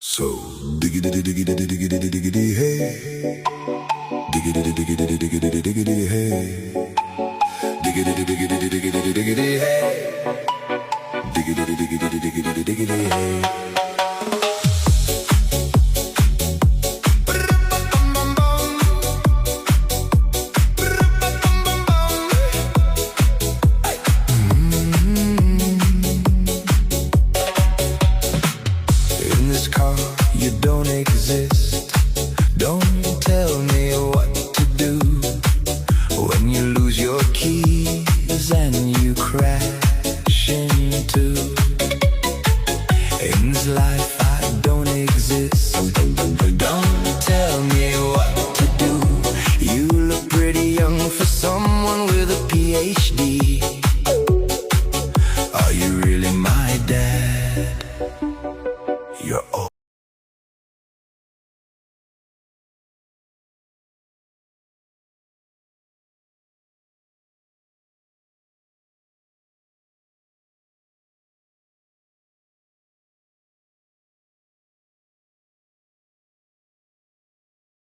So diggity diggity diggity diggity hey, diggity diggity diggity diggity hey, diggity diggity diggity diggity hey, diggity diggity diggity diggity hey. You don't exist. Don't tell me why.